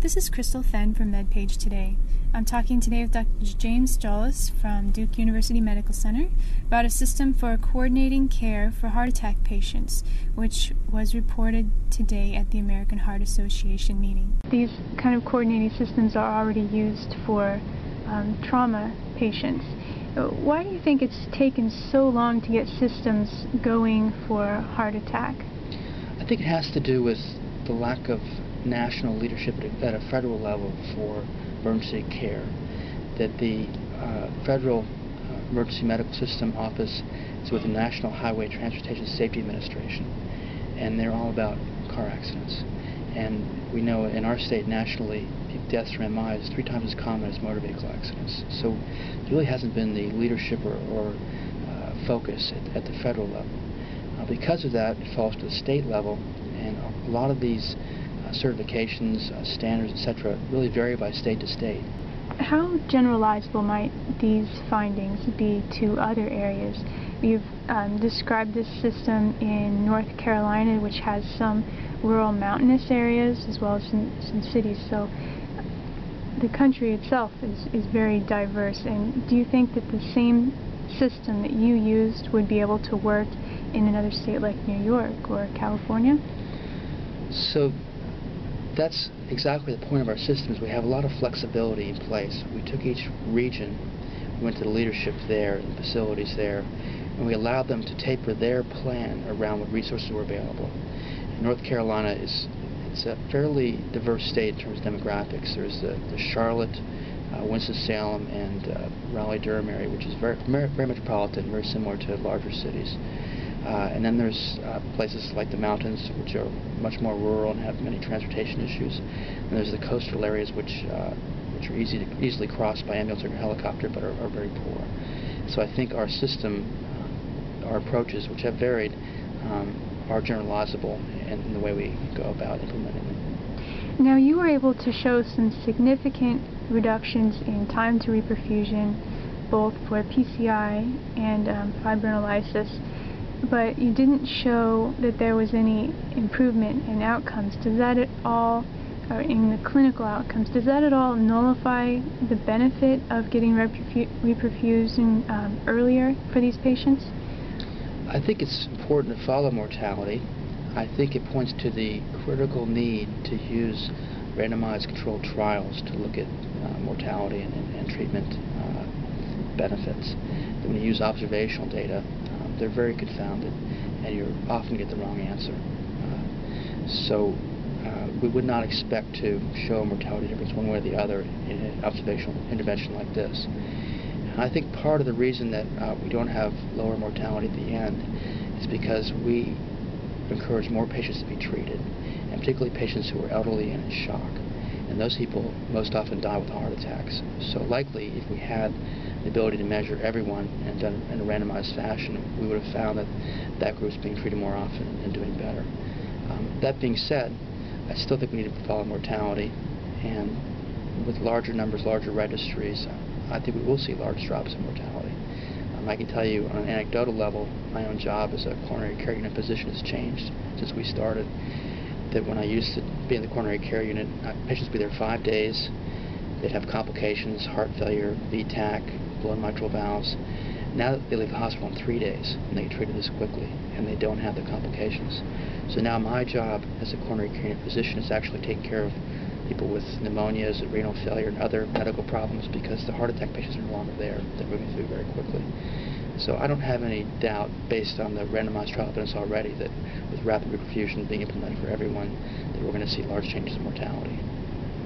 This is Crystal Fenn from MedPage Today. I'm talking today with Dr. James Jollis from Duke University Medical Center about a system for coordinating care for heart attack patients, which was reported today at the American Heart Association meeting. These kind of coordinating systems are already used for trauma patients. Why do you think it's taken so long to get systems going for heart attack? I think it has to do with the lack of national leadership at a federal level for emergency care. That the Federal Emergency Medical System Office is with the National Highway Transportation Safety Administration, and they're all about car accidents. And we know in our state nationally, deaths from MI is 3 times as common as motor vehicle accidents. So there really hasn't been the leadership or focus at the federal level. Because of that, it falls to the state level, and a lot of these certifications, standards, etc. really vary by state to state. How generalizable might these findings be to other areas? You've described this system in North Carolina, which has some rural mountainous areas as well as some cities, so the country itself is very diverse. And do you think that the same system that you used would be able to work in another state like New York or California? So that's exactly the point of our system, is we have a lot of flexibility in place. We took each region, we went to the leadership there, the facilities there, and we allowed them to taper their plan around what resources were available. North Carolina it's a fairly diverse state in terms of demographics. There's the Charlotte, Winston-Salem, and Raleigh-Durham area, which is very metropolitan, very similar to larger cities. And then there's places like the mountains, which are much more rural and have many transportation issues. And there's the coastal areas, which are easily crossed by ambulance or helicopter, but are very poor. So I think our system, our approaches, which have varied, are generalizable in the way we go about implementing them. Now, you were able to show some significant reductions in time to reperfusion, both for PCI and fibrinolysis, but you didn't show that there was any improvement in outcomes. Does that at all, or in the clinical outcomes, does that at all nullify the benefit of getting reperfusion earlier for these patients? I think it's important to follow mortality. I think it points to the critical need to use randomized controlled trials to look at mortality and treatment benefits. When you use observational data, they're very confounded, and you often get the wrong answer. So we would not expect to show a mortality difference one way or the other in an observational intervention like this. I think part of the reason that we don't have lower mortality at the end is because we encourage more patients to be treated, and particularly patients who are elderly and in shock. And those people most often die with heart attacks. So likely, if we had the ability to measure everyone and done in a randomized fashion, we would have found that that group's being treated more often and doing better. That being said, I still think we need to follow mortality, and with larger numbers, larger registries, I think we will see large drops in mortality. I can tell you on an anecdotal level, my own job as a coronary care unit physician has changed since we started. That when I used to be in the coronary care unit, patients would be there 5 days. They'd have complications, heart failure, VTAC, blown mitral valves. Now they leave the hospital in 3 days, and they get treated this quickly, and they don't have the complications. So now my job as a coronary care unit physician is actually taking care of people with pneumonias, renal failure, and other medical problems, because the heart attack patients are no longer there. They're moving through very quickly. So I don't have any doubt, based on the randomized trial evidence already, that with rapid reperfusion being implemented for everyone, that we're going to see large changes in mortality.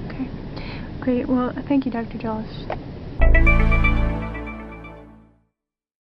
Okay. Great. Well, thank you, Dr. Jollis.